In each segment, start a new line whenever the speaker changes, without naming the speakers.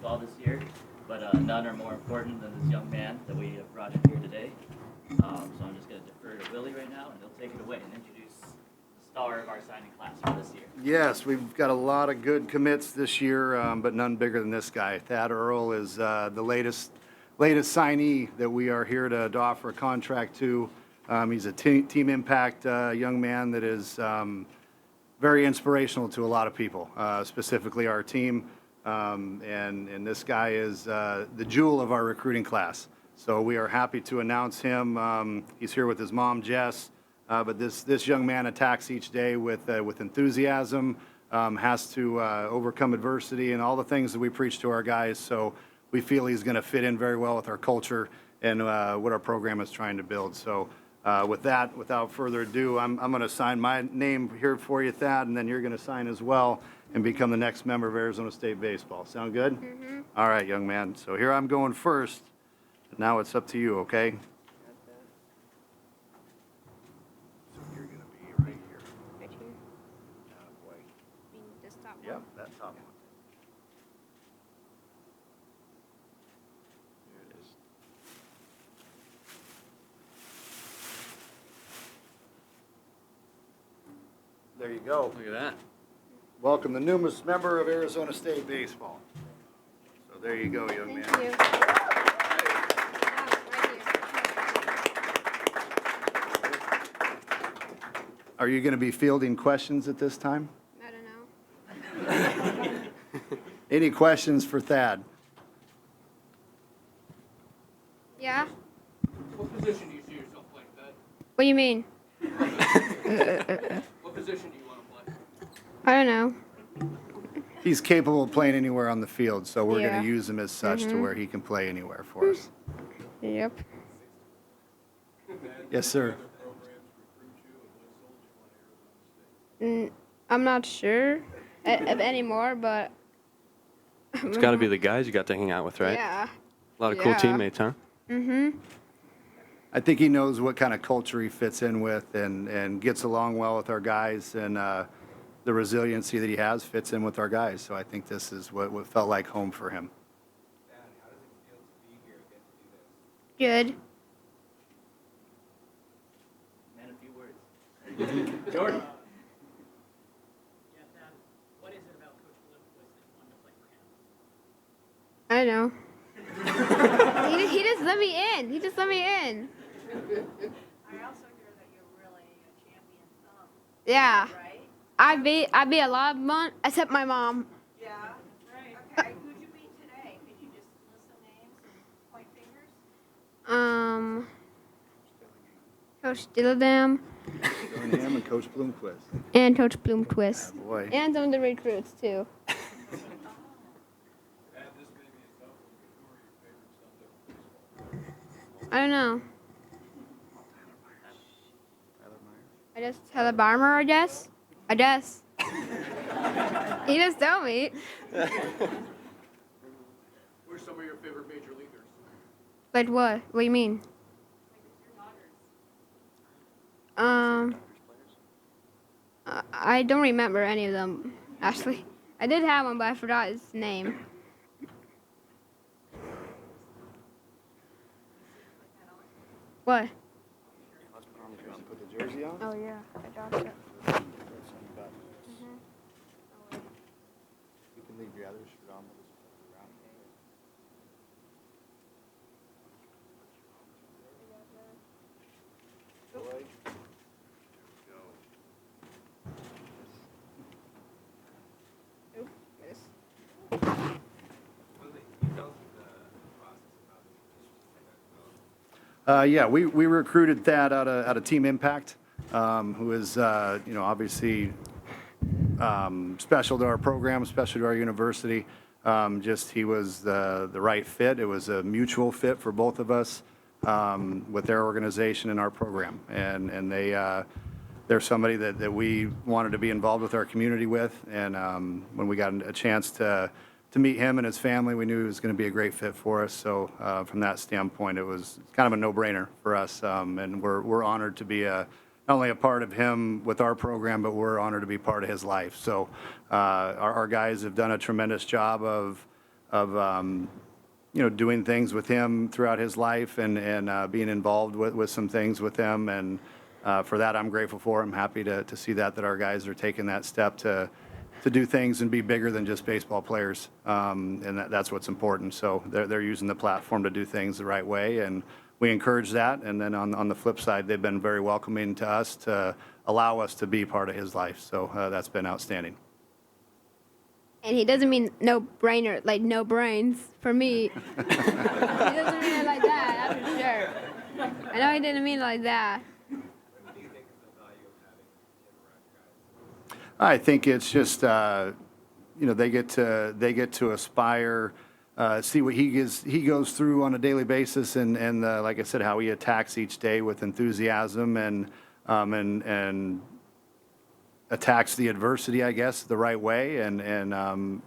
baseball this year, but none are more important than this young man that we have brought in here today. So I'm just going to defer to Willie right now, and he'll take it away and introduce the star of our signing class for this year.
Yes, we've got a lot of good commits this year, but none bigger than this guy. Thad Earl is the latest signee that we are here to offer a contract to. He's a team impact young man that is very inspirational to a lot of people, specifically our team. And this guy is the jewel of our recruiting class. So we are happy to announce him. He's here with his mom, Jess. But this young man attacks each day with enthusiasm, has to overcome adversity and all the things that we preach to our guys. So we feel he's going to fit in very well with our culture and what our program is trying to build. So with that, without further ado, I'm going to sign my name here for you, Thad, and then you're going to sign as well and become the next member of Arizona State Baseball. Sound good? Mm-hmm. All right, young man. So here I'm going first. Now it's up to you, okay? So you're going to be right here.
Right here.
Boy.
You mean this top one?
Yep, that top one. There it is. There you go.
Look at that.
Welcome the newest member of Arizona State Baseball. So there you go, young man.
Thank you.
Are you going to be fielding questions at this time?
I don't know.
Any questions for Thad?
Yeah?
What position do you see yourself playing, Thad?
What do you mean?
What position do you want to play?
I don't know.
He's capable of playing anywhere on the field, so we're going
Yeah.
to use him as such to where he can play anywhere for us.
Yep.
Yes, sir.
I'm not sure of anymore, but
It's got to be the guys you got to hang out with, right?
yeah.
A lot of cool
Yeah.
teammates, huh?
Mm-hmm.
I think he knows what kind of culture he fits in with and gets along well with our guys, and the resiliency that he has fits in with our guys. So I think this is what felt like home for him.
Good.
Man, a few words. Jordan. Yeah, Thad, what is it about Coach Lindquist that you wanted to play for him?
I don't know. he just let me in. He just let me in.
I also hear that you're really a champion thumb,
Yeah.
right?
I beat a lot of except my mom.
Yeah, right. Okay, who'd you beat today? Could you just list some names and point fingers?
Coach Dilladam
Him and Coach Bloomquist.
and Coach Bloomquist.
Boy.
And some of the recruits too. I don't know. I just tell a barmer, I guess. I guess. He just told me.
Who are some of your favorite major leaguers?
But what? What do you mean? I don't remember any of them, actually. I did have one, but I forgot his name. What?
Put the jersey on?
Oh, yeah. I dropped it.
You can leave your other shirt on. Yeah, we recruited Thad out of Team Impact, who is, obviously special to our program, special to our university. He was the right fit. It was a mutual fit for both of us with their organization and our program. And they're somebody that we wanted to be involved with our community with. And when we got a chance to meet him and his family, we knew he was going to be a great fit for us. So from that standpoint, it was kind of a no-brainer for us. And we're honored to be not only a part of him with our program, but we're honored to be part of his life. So our guys have done a tremendous job of doing things with him throughout his life and being involved with some things with him. And for that, I'm grateful for. I'm happy to see that our guys are taking that step to do things and be bigger than just baseball players. And that's what's important. So they're using the platform to do things the right way. And we encourage that. And then on the flip side, they've been very welcoming to us to allow us to be part of his life. So that's been outstanding.
And he doesn't mean no brainer, like no brains for me. He doesn't mean it like that, that's for sure. I know he didn't mean it like that.
I think it's just, they get to aspire, see what he goes through on a daily basis, and like I said, how he attacks each day with enthusiasm and attacks the adversity, I guess, the right way, and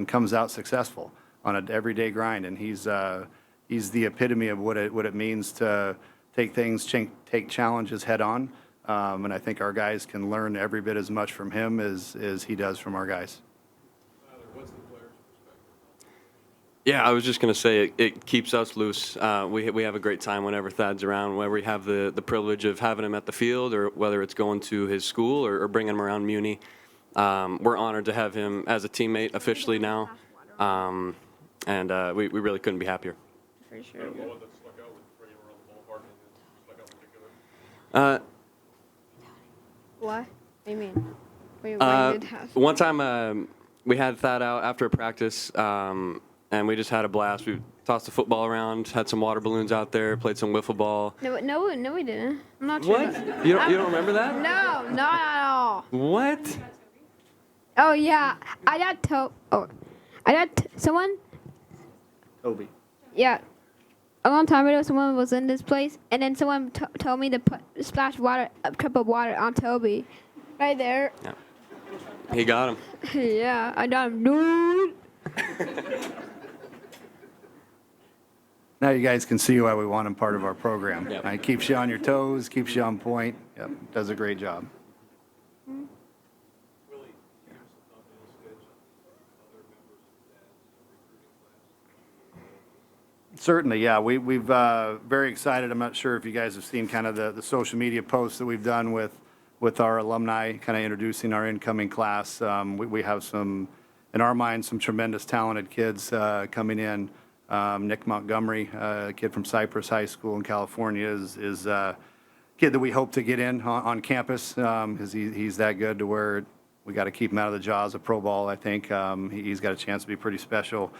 comes out successful on an everyday grind. And he's the epitome of what it means to take challenges head on. And I think our guys can learn every bit as much from him as he does from our guys.
What's the player's perspective?
Yeah, I was just going to say it keeps us loose. We have a great time whenever Thad's around, whether we have the privilege of having him at the field or whether it's going to his school or bringing him around Muni. We're honored to have him as a teammate officially now, and we really couldn't be happier.
For sure.
The one that stuck out with bringing around the ballpark and stuck out in particular?
What? What do you mean? Why did have?
One time we had Thad out after a practice, and we just had a blast. We tossed the football around, had some water balloons out there, played some wiffle ball.
No, we didn't. I'm not sure.
What? You don't remember that?
No, not at all.
What?
Oh yeah, I got someone.
Toby.
Yeah, a long time ago, someone was in this place, and then someone told me to splash a cup of water on Toby, right there.
Yeah. He got him.
Yeah, I got him, dude.
Now you guys can see why we want him part of our program.
Yep.
Right? Keeps you on your toes, keeps you on point. Yep, does a great job.
Willie, give us a thumbnail sketch on other members of Dad's recruiting class.
Certainly, yeah. We've very excited. I'm not sure if you guys have seen kind of the social media posts that we've done with our alumni, kind of introducing our incoming class. We have some, in our mind, some tremendous talented kids coming in. Nick Montgomery, a kid from Cypress High School in California, is a kid that we hope to get in on campus because he's that good to where we got to keep him out of the jaws of pro ball, I think. He's got a chance to be pretty special.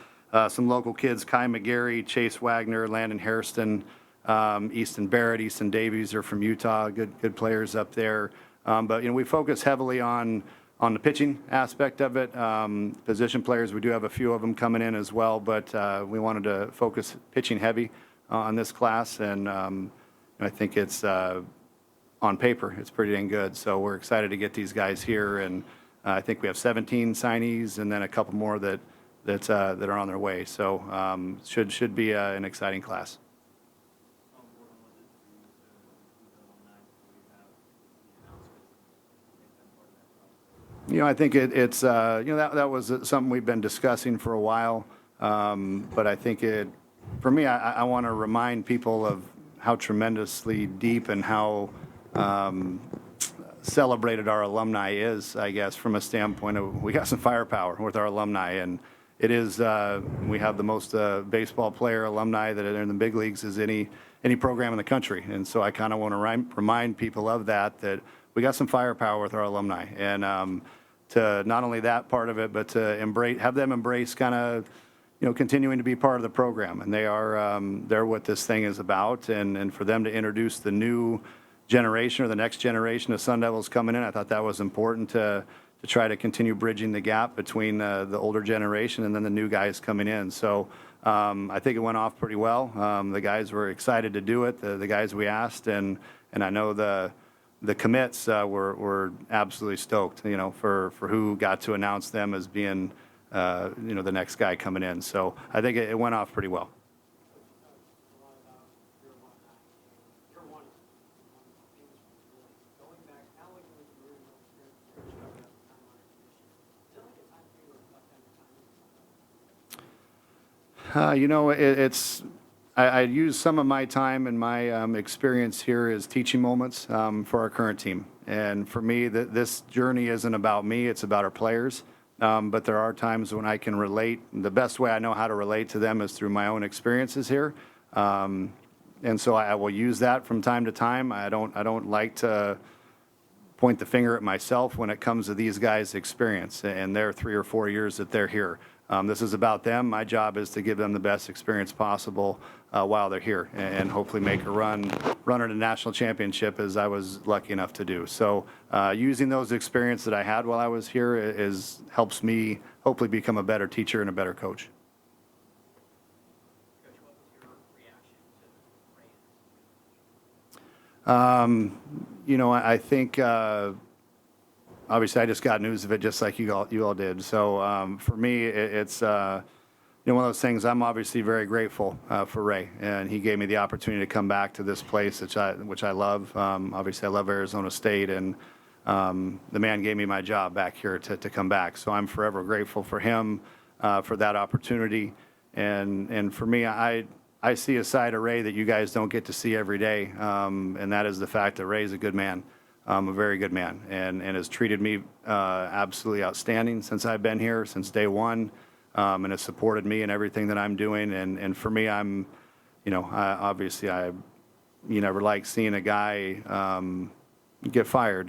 Some local kids, Kai McGarry, Chase Wagner, Landon Hairston, Easton Barrett, Easton Davies are from Utah, good players up there. But we focus heavily on the pitching aspect of it. Position players, we do have a few of them coming in as well, but we wanted to focus pitching heavy on this class, and I think it's on paper, it's pretty dang good. So we're excited to get these guys here, and I think we have 17 signees and then a couple more that are on their way. So should be an exciting class. I think it's that was something we've been discussing for a while, but I think for me, I want to remind people of how tremendously deep and how celebrated our alumni is, I guess, from a standpoint of we got some firepower with our alumni, and it is we have the most baseball player alumni that are in the big leagues as any program in the country, and so I kind of want to remind people of that we got some firepower with our alumni, and to not only that part of it, but to have them embrace kind of continuing to be part of the program, and they're what this thing is about, and for them to introduce the new generation or the next generation of Sun Devils coming in, I thought that was important to try to continue bridging the gap between the older generation and then the new guys coming in. So I think it went off pretty well. The guys were excited to do it, the guys we asked, and I know the commits were absolutely stoked, for who got to announce them as being, the next guy coming in. So I think it went off pretty well. I use some of my time and my experience here as teaching moments for our current team. And for me, this journey isn't about me, it's about our players. But there are times when I can relate. The best way I know how to relate to them is through my own experiences here. And so I will use that from time to time. I don't like to point the finger at myself when it comes to these guys' experience and their 3 or 4 years that they're here. This is about them. My job is to give them the best experience possible while they're here and hopefully make a run at a national championship as I was lucky enough to do. So using those experiences that I had while I was here helps me hopefully become a better teacher and a better coach.
Coach, what was your reaction to Ray?
I think obviously I just got news of it just like you all did. So for me, it's one of those things. I'm obviously very grateful for Ray, and he gave me the opportunity to come back to this place, which I love. Obviously, I love Arizona State, and the man gave me my job back here to come back. So I'm forever grateful for him for that opportunity. And for me, I see a side of Ray that you guys don't get to see every day, and that is the fact that Ray is a good man. A very good man, and has treated me absolutely outstanding since I've been here, since day one, and has supported me in everything that I'm doing. And for me, you never like seeing a guy get fired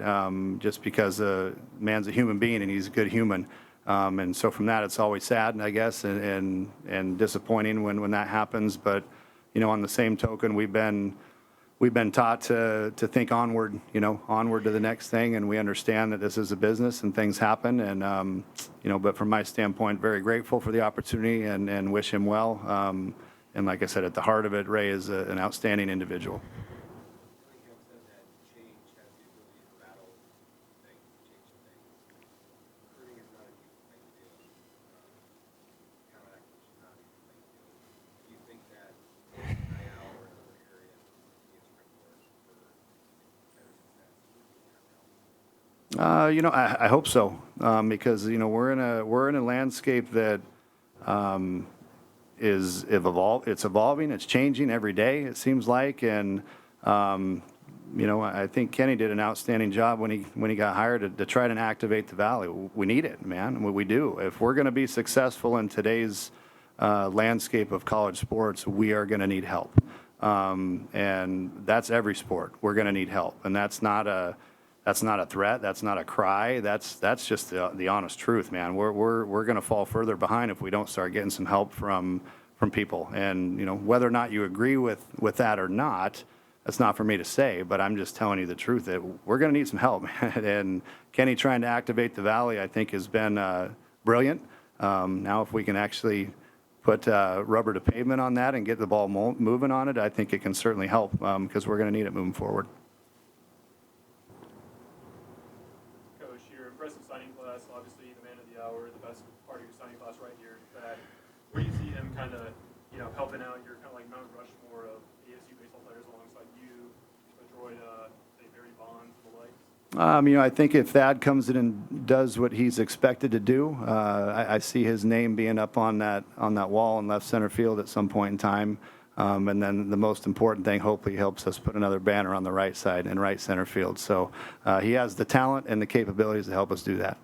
just because the man's a human being and he's a good human. And so from that, it's always sad, I guess, and disappointing when that happens. But on the same token, we've been taught to think onward, onward to the next thing, and we understand that this is a business and things happen. And but from my standpoint, very grateful for the opportunity and wish him well. And like I said, at the heart of it, Ray is an outstanding individual. I hope so, because we're in a landscape that is it's evolving, it's changing every day, it seems like, and I think Kenny did an outstanding job when he got hired to try to activate the Valley. We need it, man. We do. If we're going to be successful in today's landscape of college sports, we are going to need help, and that's every sport. We're going to need help, and that's not a threat. That's not a cry. That's just the honest truth, man. We're going to fall further behind if we don't start getting some help from people. And whether or not you agree with that or not, that's not for me to say. But I'm just telling you the truth that we're going to need some help, man. And Kenny trying to activate the Valley, I think, has been brilliant. Now, if we can actually put rubber to pavement on that and get the ball moving on it, I think it can certainly help because we're going to need it moving forward.
Impressive signing class, obviously the man of the hour, the best part of your signing class right here. Where do you see him kind of, helping out? You're kind of like Mount Rushmore of ASU baseball players alongside you, Detroit, say Barry Bonds, and the like.
I think if Thad comes in and does what he's expected to do, I see his name being up on that wall in left center field at some point in time. And then the most important thing, hopefully, helps us put another banner on the right side in right center field. So he has the talent and the capabilities to help us do that.